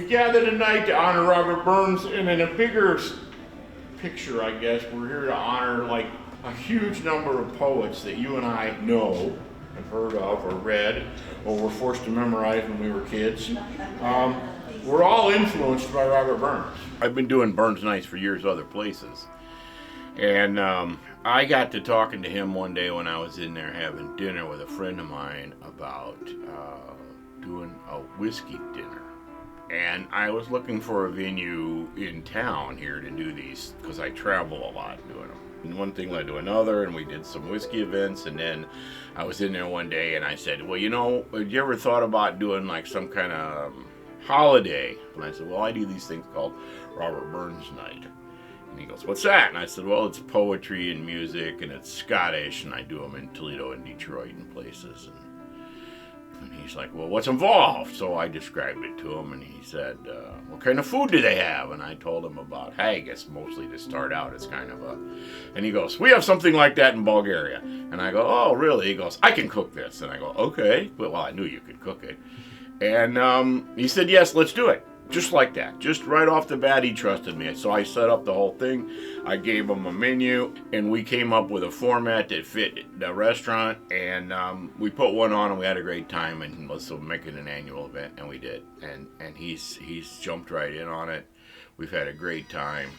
gathered tonight to honor Robert Burns, and in a bigger picture, I guess, we're here to honor like a huge number of poets that you and I know, have heard of, or read, or were forced to memorize when we were kids. We're all influenced by Robert Burns. I've been doing Burns nights for years other places. And I got to talking to him one day when I was in there having dinner with a friend of mine about doing a whiskey dinner. And I was looking for a venue in town here to do these, because I travel a lot doing them. And one thing led to another, and we did some whiskey events, and then I was in there one day and I said, well, you know, have you ever thought about doing like some kind of holiday? And I said, well, I do these things called Robert Burns Night. And he goes, what's that? And I said, well, it's poetry and music, and it's Scottish, and I do them in Toledo and Detroit and places. And he's like, well, what's involved? So I described it to him, and he said, what kind of food do they have? And I told him about haggis, mostly to start out as kind of a... And he goes, we have something like that in Bulgaria. And I go, oh, really? He goes, I can cook this. And I go, okay. Well, I knew you could cook it. And he said, yes, let's do it. Just like that. Just right off the bat, he trusted me. So I set up the whole thing. I gave him a menu, and we came up with a format that fit the restaurant, and we put one on, and we had a great time, and let's make it an annual event, and we did. And he's jumped right in on it. We've had a great time.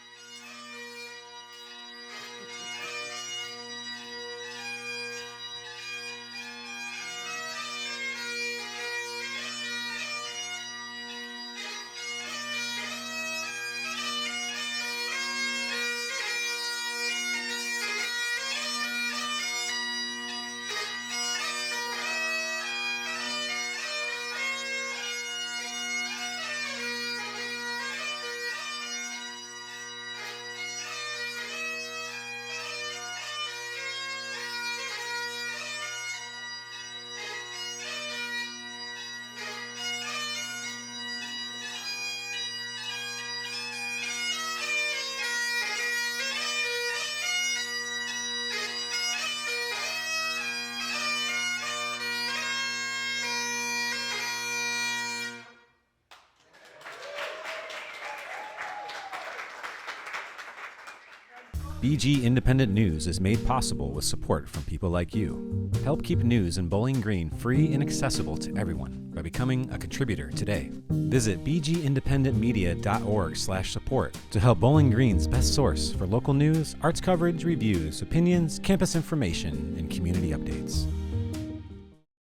BG Independent News is made possible with support from people like you. Help keep news in Bowling Green free and accessible to everyone by becoming a contributor today. Visit bgindependentmedia.org/support to help Bowling Green's best source for local news, arts coverage, reviews, opinions, campus information, and community updates.